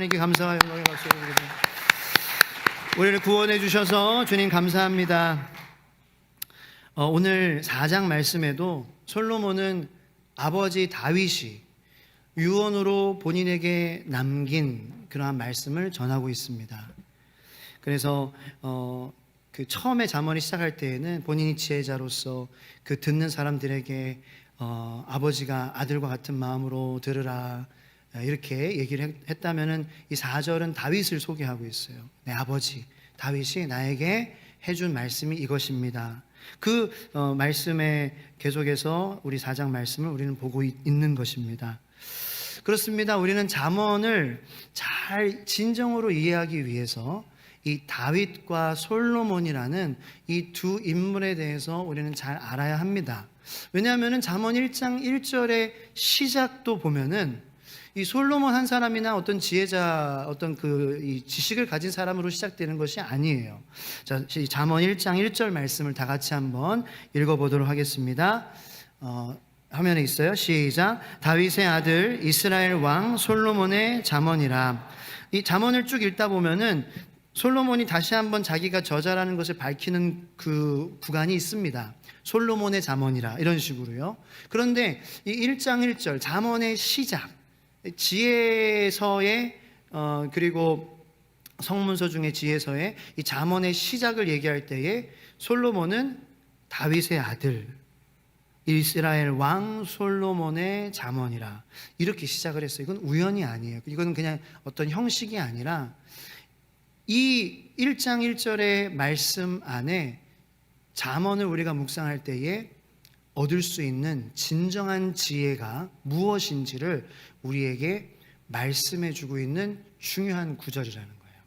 하나님께 감사와 영광의 박수 드립니다. 우리를 구원해 주셔서 주님 감사합니다. 오늘 4장 말씀에도 솔로몬은 아버지 다윗이 유언으로 본인에게 남긴 그러한 말씀을 전하고 있습니다. 그래서 그 처음에 잠언이 시작할 때에는 본인이 지혜자로서 그 듣는 사람들에게 아버지가 아들과 같은 마음으로 들으라 이렇게 얘기를 했다면은 이 4절은 다윗을 소개하고 있어요. 내 아버지 다윗이 나에게 해준 말씀이 이것입니다. 그 말씀에 계속해서 우리 4장 말씀을 우리는 보고 있는 것입니다. 그렇습니다. 우리는 잠언을 잘 진정으로 이해하기 위해서 이 다윗과 솔로몬이라는 이 두 인물에 대해서 우리는 잘 알아야 합니다. 왜냐하면 잠언 1장 1절의 시작도 보면은 이 솔로몬 한 사람이나 어떤 지혜자, 어떤 이 지식을 가진 사람으로 시작되는 것이 아니에요. 자, 잠언 1장 1절 말씀을 다 같이 한번 읽어보도록 하겠습니다. 화면에 있어요. 시작. 다윗의 아들 이스라엘 왕 솔로몬의 잠언이라. 이 잠언을 쭉 읽다 보면은 솔로몬이 다시 한번 자기가 저자라는 것을 밝히는 그 구간이 있습니다. 솔로몬의 잠언이라 이런 식으로요. 그런데 이 1장 1절 잠언의 시작, 지혜서의 그리고 성문서 중에 지혜서의 이 잠언의 시작을 얘기할 때에 솔로몬은 다윗의 아들 이스라엘 왕 솔로몬의 잠언이라 이렇게 시작을 했어요. 이건 우연이 아니에요. 이건 그냥 어떤 형식이 아니라 이 1장 1절의 말씀 안에 잠언을 우리가 묵상할 때에 얻을 수 있는 진정한 지혜가 무엇인지를 우리에게 말씀해 주고 있는 중요한 구절이라는 거예요.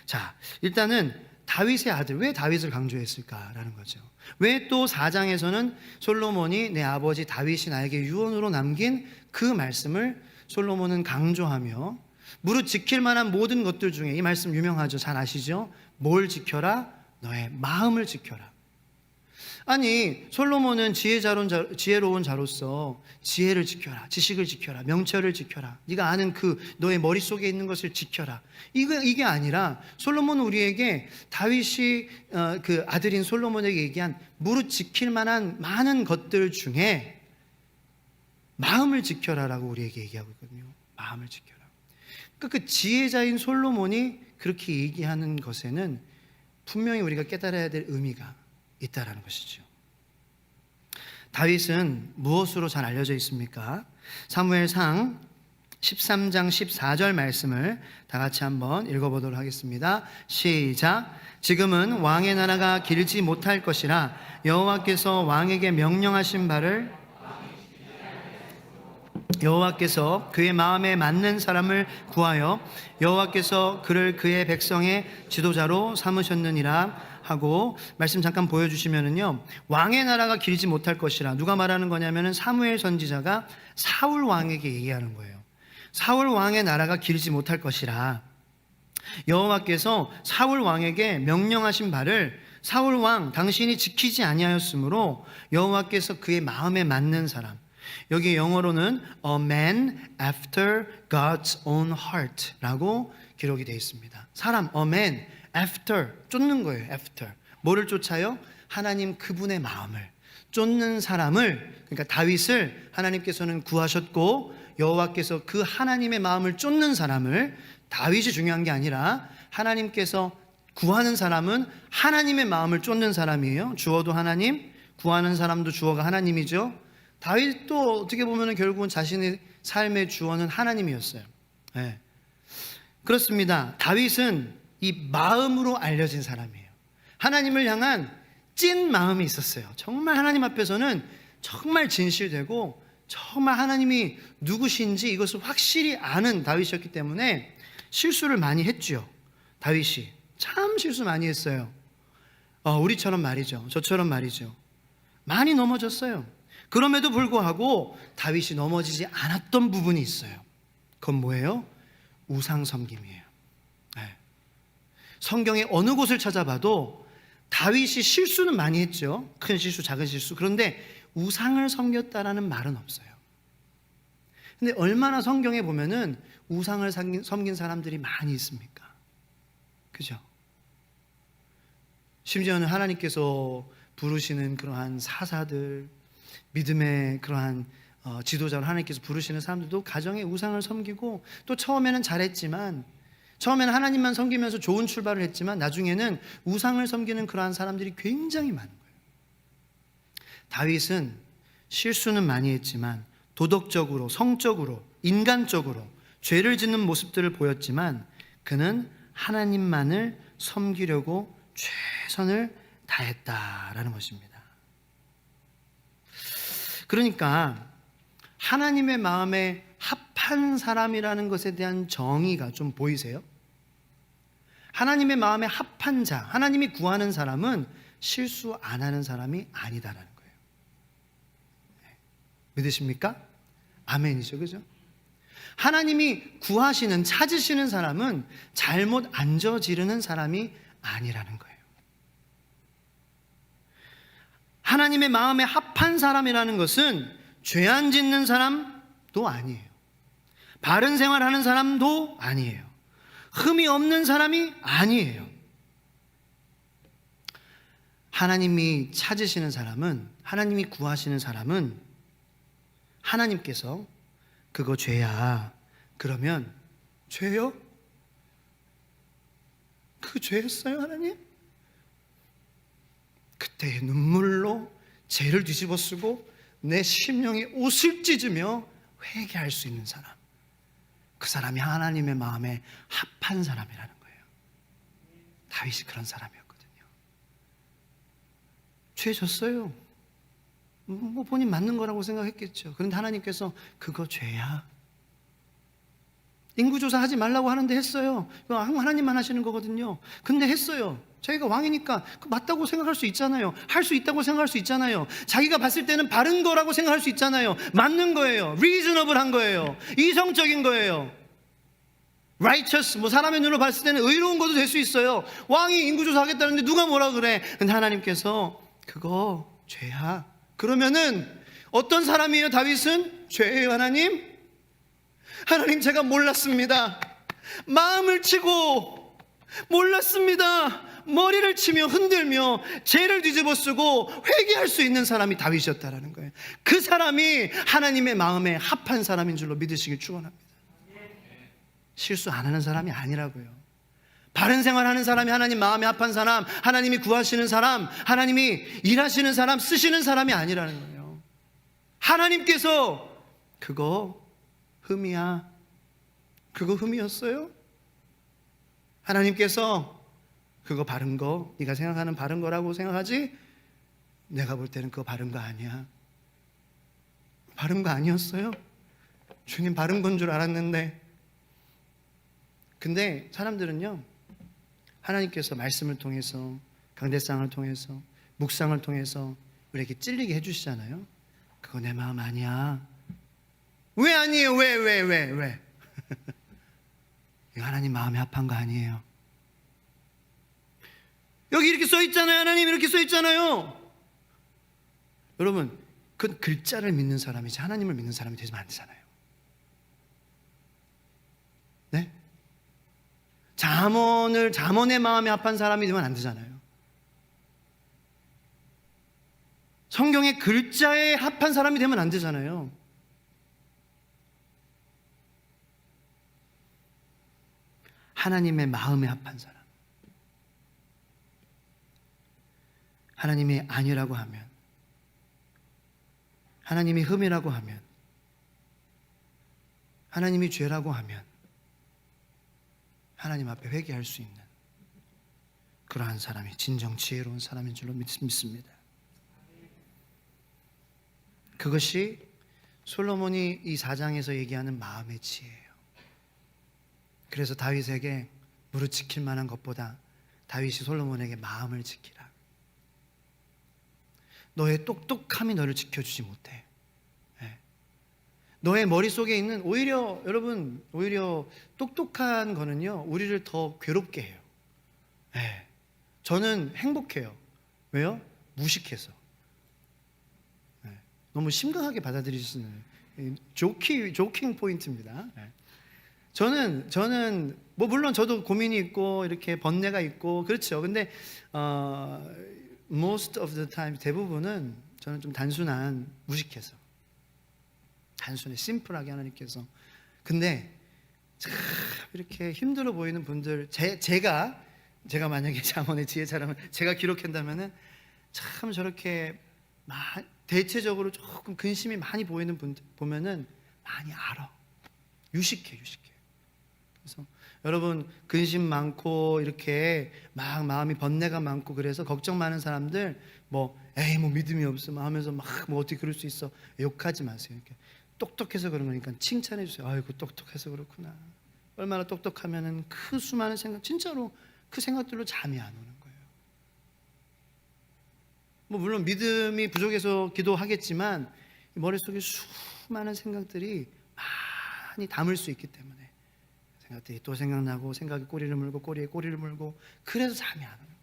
자, 일단은 다윗의 아들, 왜 다윗을 강조했을까라는 거죠. 왜 또 4장에서는 솔로몬이 내 아버지 다윗이 나에게 유언으로 남긴 그 말씀을 솔로몬은 강조하며 무릇 지킬 만한 모든 것들 중에 이 말씀 유명하죠. 잘 아시죠? 뭘 지켜라? 너의 마음을 지켜라. 아니 솔로몬은 지혜로운 자로서 지혜를 지켜라, 지식을 지켜라, 명철을 지켜라, 네가 아는 그 너의 머릿속에 있는 것을 지켜라, 이게 아니라 솔로몬은 우리에게 다윗이 그 아들인 솔로몬에게 얘기한 무릇 지킬 만한 많은 것들 중에 마음을 지켜라라고 우리에게 얘기하고 있거든요. 마음을 지켜라. 그 지혜자인 솔로몬이 그렇게 얘기하는 것에는 분명히 우리가 깨달아야 될 의미가 있다라는 것이죠. 다윗은 무엇으로 잘 알려져 있습니까? 사무엘상 13장 14절 말씀을 다 같이 한번 읽어보도록 하겠습니다. 시작. 지금은 왕의 나라가 길지 못할 것이라 여호와께서 왕에게 명령하신 바를 여호와께서 그의 마음에 맞는 사람을 구하여 여호와께서 그를 그의 백성의 지도자로 삼으셨느니라 하고 말씀 잠깐 보여주시면은요, 왕의 나라가 길지 못할 것이라 누가 말하는 거냐면은 사무엘 선지자가 사울 왕에게 얘기하는 거예요. 사울 왕의 나라가 길지 못할 것이라 여호와께서 사울 왕에게 명령하신 바를 사울 왕 당신이 지키지 아니하였으므로 여호와께서 그의 마음에 맞는 사람, 여기 영어로는 a man after God's own heart 라고 기록이 되어 있습니다. 사람, a man after, 쫓는 거예요. after 뭐를 쫓아요? 하나님 그분의 마음을 쫓는 사람을, 그러니까 다윗을 하나님께서는 구하셨고 여호와께서 그 하나님의 마음을 쫓는 사람을, 다윗이 중요한 게 아니라 하나님께서 구하는 사람은 하나님의 마음을 쫓는 사람이에요. 주어도 하나님, 구하는 사람도 주어가 하나님이죠. 다윗도 어떻게 보면 결국은 자신의 삶의 주어는 하나님이었어요. 네. 그렇습니다. 다윗은 이 마음으로 알려진 사람이에요. 하나님을 향한 찐 마음이 있었어요. 정말 하나님 앞에서는 정말 진실되고 정말 하나님이 누구신지 이것을 확실히 아는 다윗이었기 때문에 실수를 많이 했죠. 다윗이 참 실수 많이 했어요. 우리처럼 말이죠. 저처럼 말이죠. 많이 넘어졌어요. 그럼에도 불구하고 다윗이 넘어지지 않았던 부분이 있어요. 그건 뭐예요? 우상 섬김이에요. 네. 성경의 어느 곳을 찾아봐도 다윗이 실수는 많이 했죠. 큰 실수, 작은 실수. 그런데 우상을 섬겼다라는 말은 없어요. 근데 얼마나 성경에 보면은 우상을 섬긴 사람들이 많이 있습니까? 그죠? 심지어는 하나님께서 부르시는 그러한 사사들, 믿음의 그러한 지도자로 하나님께서 부르시는 사람들도 가정에 우상을 섬기고, 또 처음에는 잘했지만, 처음에는 하나님만 섬기면서 좋은 출발을 했지만 나중에는 우상을 섬기는 그러한 사람들이 굉장히 많은 거예요. 다윗은 실수는 많이 했지만 도덕적으로, 성적으로, 인간적으로 죄를 짓는 모습들을 보였지만 그는 하나님만을 섬기려고 최선을 다했다라는 것입니다. 그러니까 하나님의 마음에 합한 사람이라는 것에 대한 정의가 좀 보이세요? 하나님의 마음에 합한 자, 하나님이 구하는 사람은 실수 안 하는 사람이 아니다라는 거예요. 믿으십니까? 아멘이죠, 그죠? 하나님이 구하시는, 찾으시는 사람은 잘못 안 저지르는 사람이 아니라는 거예요. 하나님의 마음에 합한 사람이라는 것은 죄 안 짓는 사람도 아니에요. 바른 생활하는 사람도 아니에요. 흠이 없는 사람이 아니에요. 하나님이 찾으시는 사람은, 하나님이 구하시는 사람은 하나님께서 그거 죄야. 그러면 죄요? 그 죄였어요, 하나님? 그때의 눈물로 죄를 뒤집어 쓰고 내 심령에 옷을 찢으며 회개할 수 있는 사람, 그 사람이 하나님의 마음에 합한 사람이라는 거예요. 다윗이 그런 사람이었거든요. 죄 졌어요. 뭐 본인 맞는 거라고 생각했겠죠. 그런데 하나님께서 그거 죄야. 인구조사 하지 말라고 하는데 했어요. 하나님만 하시는 거거든요. 근데 했어요. 자기가 왕이니까 맞다고 생각할 수 있잖아요. 할 수 있다고 생각할 수 있잖아요. 자기가 봤을 때는 바른 거라고 생각할 수 있잖아요. 맞는 거예요. reasonable한 거예요. 이성적인 거예요. righteous, 사람의 눈으로 봤을 때는 의로운 것도 될 수 있어요. 왕이 인구조사 하겠다는데 누가 뭐라 그래. 근데 하나님께서 그거 죄야. 그러면은 어떤 사람이에요? 다윗은 죄예요. 하나님, 제가 몰랐습니다. 마음을 치고 몰랐습니다. 머리를 치며 흔들며 죄를 뒤집어 쓰고 회개할 수 있는 사람이 다윗이었다라는 거예요. 그 사람이 하나님의 마음에 합한 사람인 줄로 믿으시길 축원합니다. 실수 안 하는 사람이 아니라고요. 바른 생활하는 사람이 하나님 마음에 합한 사람, 하나님이 구하시는 사람, 하나님이 일하시는 사람, 쓰시는 사람이 아니라는 거예요. 하나님께서 그거 흠이야. 그거 흠이었어요? 하나님께서 그거 바른 거, 네가 생각하는 바른 거라고 생각하지? 내가 볼 때는 그거 바른 거 아니야. 바른 거 아니었어요? 주님, 바른 건 줄 알았는데. 근데 사람들은요, 하나님께서 말씀을 통해서, 강대상을 통해서, 묵상을 통해서 우리에게 찔리게 해주시잖아요. 그거 내 마음 아니야. 왜 아니에요? 왜? 이거 하나님 마음에 합한 거 아니에요. 여기 이렇게 써 있잖아요. 하나님 이렇게 써 있잖아요. 여러분, 그 글자를 믿는 사람이지 하나님을 믿는 사람이 되면 안 되잖아요. 네? 잠언의 마음에 합한 사람이 되면 안 되잖아요. 성경의 글자에 합한 사람이 되면 안 되잖아요. 하나님의 마음에 합한 사람, 하나님이 아니라고 하면, 하나님이 흠이라고 하면, 하나님이 죄라고 하면 하나님 앞에 회개할 수 있는 그러한 사람이 진정 지혜로운 사람인 줄로 믿습니다. 그것이 솔로몬이 이 4장에서 얘기하는 마음의 지혜예요. 그래서 다윗에게 무릎 지킬 만한 것보다 다윗이 솔로몬에게 마음을 지키라. 너의 똑똑함이 너를 지켜주지 못해. 너의 머릿속에 있는, 오히려 여러분, 오히려 똑똑한 거는요 우리를 더 괴롭게 해요. 저는 행복해요. 왜요? 무식해서. 너무 심각하게 받아들이시는, 조킹 포인트입니다. 저는 뭐 물론 저도 고민이 있고 이렇게 번뇌가 있고 그렇죠. 근데 most of the time 대부분은 저는 좀 단순한 무식해서 단순히 심플하게 하나님께서 근데 참 이렇게 힘들어 보이는 분들 제가 만약에 잠언의 지혜자라면 제가 기록한다면은 참 저렇게 대체적으로 조금 근심이 많이 보이는 분들 보면은 많이 알아. 유식해. 그래서 여러분 근심 많고 이렇게 막 마음이 번뇌가 많고 그래서 걱정 많은 사람들 뭐 믿음이 없어 하면서 막 뭐 어떻게 그럴 수 있어 욕하지 마세요. 이렇게 똑똑해서 그런 거니까 칭찬해 주세요. 아이고 똑똑해서 그렇구나. 얼마나 똑똑하면은 그 수많은 생각 진짜로 그 생각들로 잠이 안 오는 거예요. 뭐 물론 믿음이 부족해서 기도하겠지만 머릿속에 수많은 생각들이 많이 담을 수 있기 때문에 생각들이 또 생각나고 생각이 꼬리를 물고 꼬리에 꼬리를 물고 그래서 잠이 안 오는 거예요.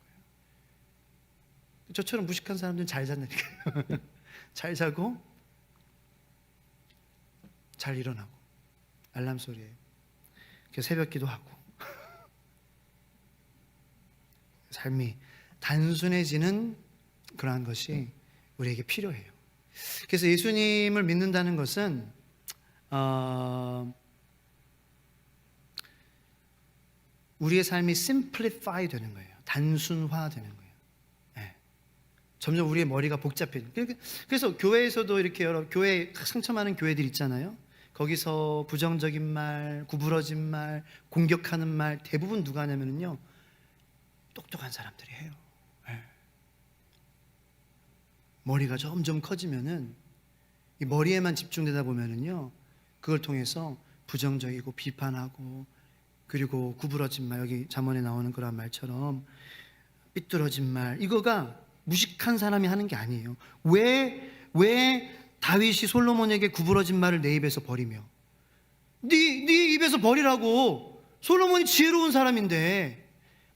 저처럼 무식한 사람들은 잘 잤다니까요. 잘 자고 잘 일어나고 알람 소리에 새벽 기도하고 삶이 단순해지는 그러한 것이 우리에게 필요해요. 그래서 예수님을 믿는다는 것은 우리의 삶이 simplify 되는 거예요. 단순화 되는 거예요. 점점 우리의 머리가 복잡해져요. 그래서 교회에서도 이렇게 여러 교회 상처 많은 교회들 있잖아요. 거기서 부정적인 말, 구부러진 말, 공격하는 말 대부분 누가 하냐면요 똑똑한 사람들이 해요. 머리가 점점 커지면은 이 머리에만 집중되다 보면은요 그걸 통해서 부정적이고 비판하고 그리고 구부러진 말 여기 잠언에 나오는 그런 말처럼 삐뚤어진 말 이거가 무식한 사람이 하는 게 아니에요. 왜 다윗이 솔로몬에게 구부러진 말을 내 입에서 버리며 네 입에서 버리라고 솔로몬이 지혜로운 사람인데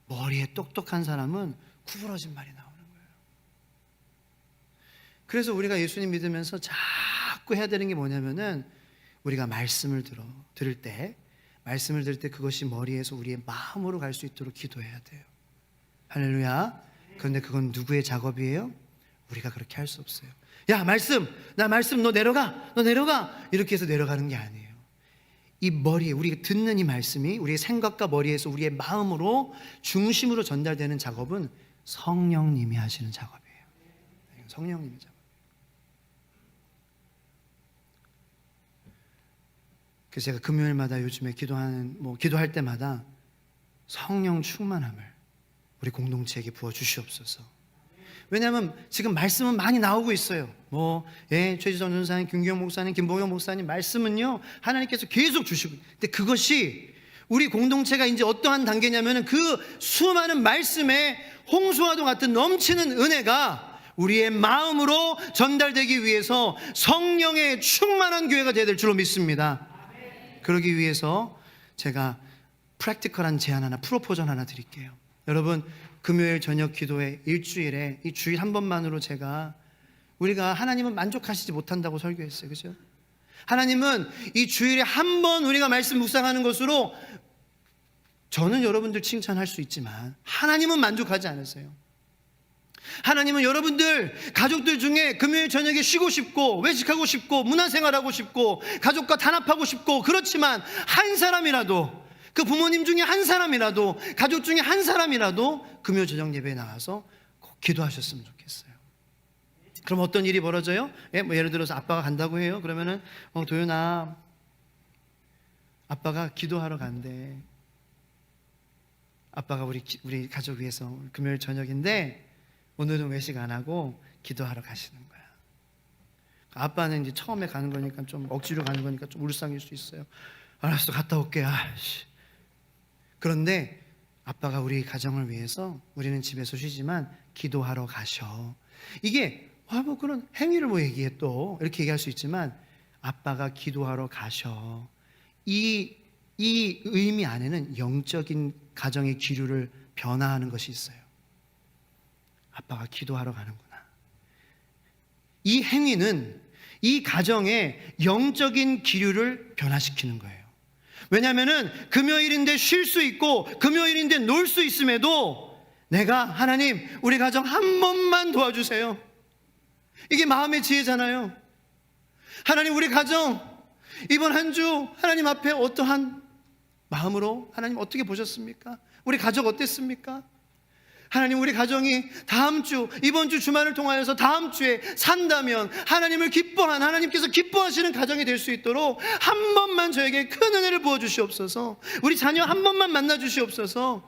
머리에 똑똑한 사람은 구부러진 말이 나오는 거예요. 그래서 우리가 예수님 믿으면서 자꾸 해야 되는 게 뭐냐면은 우리가 말씀을 들을 때 그것이 머리에서 우리의 마음으로 갈 수 있도록 기도해야 돼요. 할렐루야. 그런데 그건 누구의 작업이에요? 우리가 그렇게 할 수 없어요. 야 말씀 너 내려가 이렇게 해서 내려가는 게 아니에요. 이 머리에 우리가 듣는 이 말씀이 우리의 생각과 머리에서 우리의 마음으로 중심으로 전달되는 작업은 성령님이 하시는 작업이에요. 성령님의 작업. 그래서 제가 금요일마다 요즘에 기도할 때마다 성령 충만함을 우리 공동체에게 부어 주시옵소서. 왜냐하면 지금 말씀은 많이 나오고 있어요. 최지선 전사님, 김규영 목사님, 김봉영 목사님 말씀은요 하나님께서 계속 주시고. 근데 그것이 우리 공동체가 이제 어떠한 단계냐면은 그 수많은 말씀에 홍수와도 같은 넘치는 은혜가 우리의 마음으로 전달되기 위해서 성령의 충만한 교회가 되어야 될 줄로 믿습니다. 그러기 위해서 제가 프랙티컬한 제안 하나, 프로포전 하나 드릴게요. 여러분 금요일 저녁 기도회 일주일에 이 주일 한 번만으로 우리가 하나님은 만족하시지 못한다고 설교했어요. 그죠? 하나님은 이 주일에 한 번 우리가 말씀 묵상하는 것으로 저는 여러분들 칭찬할 수 있지만 하나님은 만족하지 않으세요. 하나님은 여러분들 가족들 중에 금요일 저녁에 쉬고 싶고 외식하고 싶고 문화생활하고 싶고 가족과 단합하고 싶고 그렇지만 한 사람이라도 그 부모님 중에 한 사람이라도 가족 중에 한 사람이라도 금요 저녁 예배에 나와서 꼭 기도하셨으면 좋겠어요. 그럼 어떤 일이 벌어져요? 예를 들어서 아빠가 간다고 해요. 그러면은 도윤아 아빠가 기도하러 간대. 아빠가 우리 가족 위해서 금요일 저녁인데 오늘은 외식 안 하고 기도하러 가시는 거야. 아빠는 이제 처음에 가는 거니까 좀 억지로 가는 거니까 좀 울상일 수 있어요. 알았어 갔다 올게. 그런데 아빠가 우리 가정을 위해서 우리는 집에서 쉬지만 기도하러 가셔. 이게 그런 행위를 얘기해 또 이렇게 얘기할 수 있지만 아빠가 기도하러 가셔. 이 의미 안에는 영적인 가정의 기류를 변화하는 것이 있어요. 아빠가 기도하러 가는구나. 이 행위는 이 가정의 영적인 기류를 변화시키는 거예요. 왜냐하면 금요일인데 쉴 수 있고 금요일인데 놀 수 있음에도 내가 하나님 우리 가정 한 번만 도와주세요. 이게 마음의 지혜잖아요. 하나님 우리 가정 이번 한 주 하나님 앞에 어떠한 마음으로 하나님 어떻게 보셨습니까? 우리 가족 어땠습니까? 하나님 우리 가정이 다음 주 이번 주 주말을 통하여서 다음 주에 산다면 하나님을 기뻐한 하나님께서 기뻐하시는 가정이 될 수 있도록 한 번만 저에게 큰 은혜를 부어주시옵소서. 우리 자녀 한 번만 만나주시옵소서.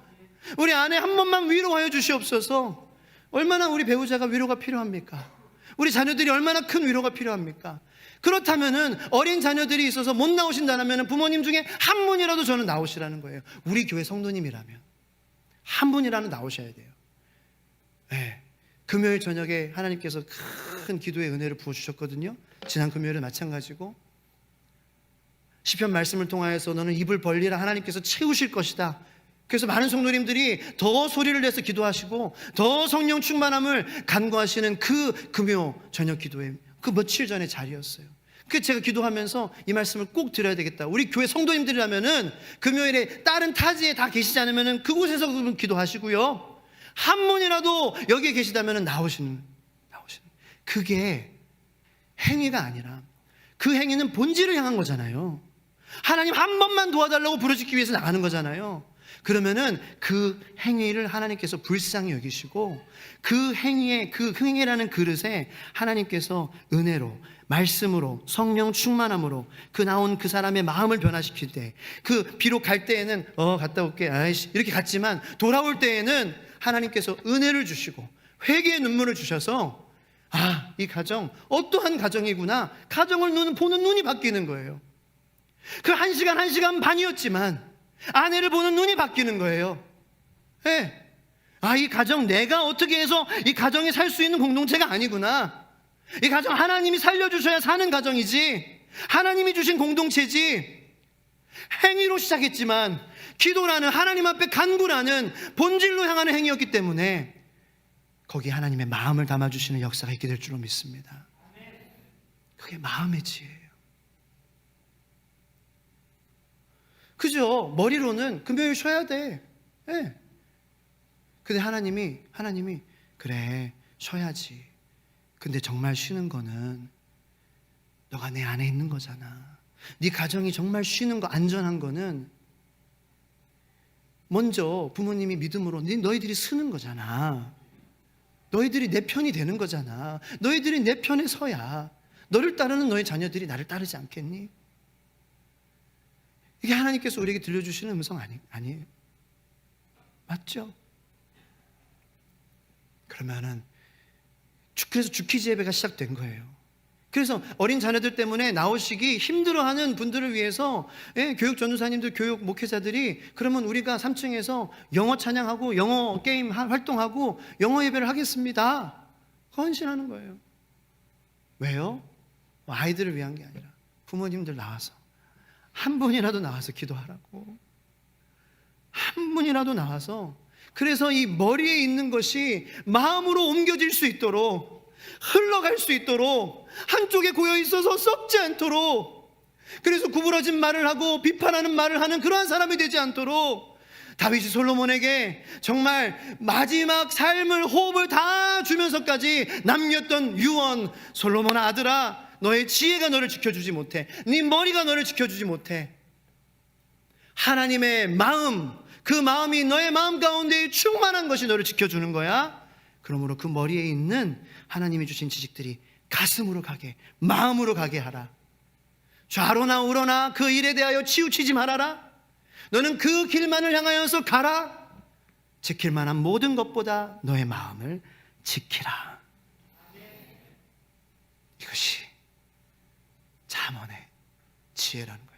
우리 아내 한 번만 위로하여 주시옵소서. 얼마나 우리 배우자가 위로가 필요합니까? 우리 자녀들이 얼마나 큰 위로가 필요합니까? 그렇다면은 어린 자녀들이 있어서 못 나오신다면 부모님 중에 한 분이라도 저는 나오시라는 거예요. 우리 교회 성도님이라면 한 분이라도 나오셔야 돼요. 네. 금요일 저녁에 하나님께서 큰 기도의 은혜를 부어주셨거든요. 지난 금요일에 마찬가지고 시편 말씀을 통하여서 너는 입을 벌리라 하나님께서 채우실 것이다. 그래서 많은 성도님들이 더 소리를 내서 기도하시고 더 성령 충만함을 간구하시는 그 금요 저녁 기도회 그 며칠 전의 자리였어요. 그래서 제가 기도하면서 이 말씀을 꼭 드려야 되겠다. 우리 교회 성도님들이라면은 금요일에 다른 타지에 다 계시지 않으면은 그곳에서 기도하시고요. 한 분이라도 여기에 계시다면은 나오시는. 그게 행위가 아니라 그 행위는 본질을 향한 거잖아요. 하나님 한 번만 도와달라고 부르짖기 위해서 나가는 거잖아요. 그러면은 그 행위를 하나님께서 불쌍히 여기시고 그 행위라는 그릇에 하나님께서 은혜로 말씀으로 성령 충만함으로 그 나온 그 사람의 마음을 변화시킬 때 그 비록 갈 때에는 갔다 올게 아이씨 이렇게 갔지만 돌아올 때에는 하나님께서 은혜를 주시고 회개의 눈물을 주셔서 이 가정 어떠한 가정이구나 가정을 보는 눈이 바뀌는 거예요. 그 1시간 반이었지만 아내를 보는 눈이 바뀌는 거예요. 네. 이 가정 내가 어떻게 해서 이 가정에 살 수 있는 공동체가 아니구나. 이 가정 하나님이 살려주셔야 사는 가정이지 하나님이 주신 공동체지. 행위로 시작했지만 기도라는 하나님 앞에 간구라는 본질로 향하는 행위였기 때문에 거기에 하나님의 마음을 담아주시는 역사가 있게 될 줄로 믿습니다. 그게 마음의 지혜예요. 그죠? 머리로는 금요일 쉬어야 돼. 네. 근데 하나님이 그래 쉬어야지. 근데 정말 쉬는 거는 너가 내 안에 있는 거잖아. 네 가정이 정말 쉬는 거 안전한 거는 먼저 부모님이 믿음으로 너희들이 쓰는 거잖아. 너희들이 내 편이 되는 거잖아. 너희들이 내 편에 서야 너를 따르는 너희 자녀들이 나를 따르지 않겠니? 이게 하나님께서 우리에게 들려주시는 음성 아니에요? 맞죠? 그러면은 그래서 주키즈 예배가 시작된 거예요. 그래서 어린 자녀들 때문에 나오시기 힘들어하는 분들을 위해서 교육 전도사님들, 교육 목회자들이 그러면 우리가 3층에서 영어 찬양하고 영어 게임 활동하고 영어 예배를 하겠습니다. 헌신하는 거예요. 왜요? 아이들을 위한 게 아니라 부모님들 나와서 한 분이라도 나와서 기도하라고. 한 분이라도 나와서 그래서 이 머리에 있는 것이 마음으로 옮겨질 수 있도록 흘러갈 수 있도록 한쪽에 고여 있어서 썩지 않도록 그래서 구부러진 말을 하고 비판하는 말을 하는 그러한 사람이 되지 않도록 다윗이 솔로몬에게 정말 마지막 삶을 호흡을 다 주면서까지 남겼던 유언 솔로몬아 아들아 너의 지혜가 너를 지켜주지 못해 네 머리가 너를 지켜주지 못해 하나님의 마음 그 마음이 너의 마음 가운데 충만한 것이 너를 지켜주는 거야. 그러므로 그 머리에 있는 하나님이 주신 지식들이 가슴으로 가게 마음으로 가게 하라. 좌로나 우로나 그 일에 대하여 치우치지 말아라. 너는 그 길만을 향하여서 가라. 지킬 만한 모든 것보다 너의 마음을 지키라. 이것이 잠언의 지혜라는 거예요.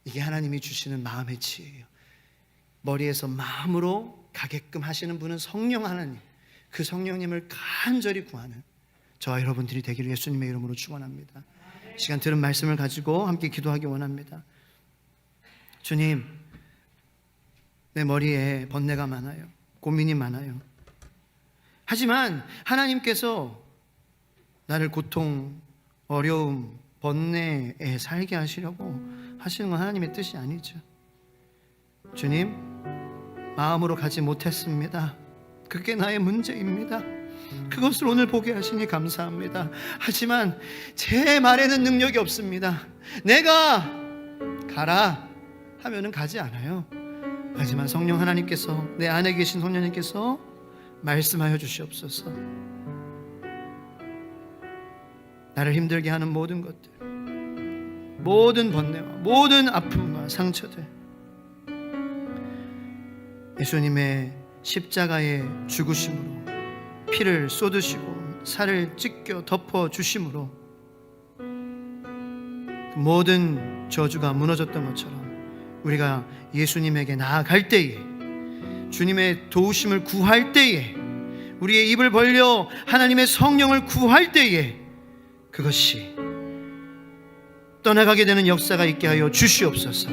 이게 하나님이 주시는 마음의 지혜예요. 머리에서 마음으로 가게끔 하시는 분은 성령 하나님, 그 성령님을 간절히 구하는 저와 여러분들이 되기를 예수님의 이름으로 축원합니다. 시간 들은 말씀을 가지고 함께 기도하기 원합니다. 주님, 내 머리에 번뇌가 많아요. 고민이 많아요. 하지만 하나님께서 나를 고통, 어려움, 번뇌에 살게 하시려고 하시는 건 하나님의 뜻이 아니죠. 주님, 마음으로 가지 못했습니다. 그게 나의 문제입니다. 그것을 오늘 보게 하시니 감사합니다. 하지만 제 말에는 능력이 없습니다. 내가 가라 하면은 가지 않아요. 하지만 성령 하나님께서, 내 안에 계신 성령님께서 말씀하여 주시옵소서. 나를 힘들게 하는 모든 것들, 모든 번뇌와 모든 아픔과 상처들, 예수님의 십자가의 죽으심으로, 피를 쏟으시고 살을 찢겨 덮어 주심으로 모든 저주가 무너졌던 것처럼 우리가 예수님에게 나아갈 때에, 주님의 도우심을 구할 때에, 우리의 입을 벌려 하나님의 성령을 구할 때에 그것이 떠나가게 되는 역사가 있게 하여 주시옵소서.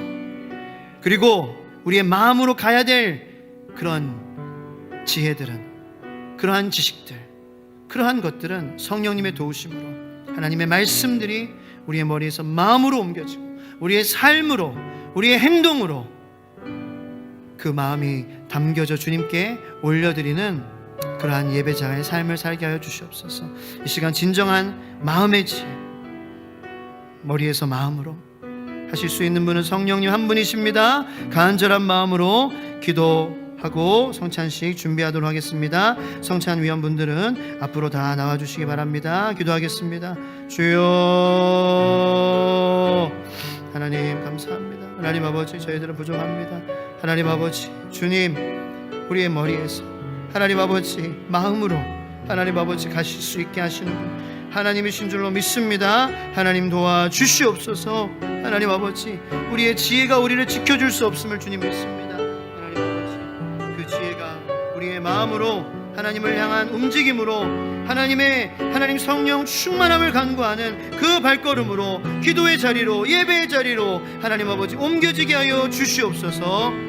그리고 우리의 마음으로 가야 될 그런 지혜들은, 그러한 지식들, 그러한 것들은 성령님의 도우심으로, 하나님의 말씀들이 우리의 머리에서 마음으로 옮겨지고 우리의 삶으로, 우리의 행동으로 그 마음이 담겨져 주님께 올려드리는 그러한 예배자의 삶을 살게 하여 주시옵소서. 이 시간 진정한 마음의 지혜, 머리에서 마음으로 하실 수 있는 분은 성령님 한 분이십니다. 간절한 마음으로 기도하고 성찬식 준비하도록 하겠습니다. 성찬 위원분들은 앞으로 다 나와주시기 바랍니다. 기도하겠습니다. 주여, 하나님 감사합니다. 하나님 아버지, 저희들은 부족합니다. 하나님 아버지, 주님, 우리의 머리에서 하나님 아버지 마음으로 하나님 아버지 가실 수 있게 하시는 분 하나님이신 줄로 믿습니다. 하나님 도와주시옵소서. 하나님 아버지, 우리의 지혜가 우리를 지켜줄 수 없음을 주님 믿습니다. 하나님 아버지, 그 지혜가 우리의 마음으로 하나님을 향한 움직임으로, 하나님 성령 충만함을 간구하는 그 발걸음으로, 기도의 자리로, 예배의 자리로 하나님 아버지 옮겨지게 하여 주시옵소서.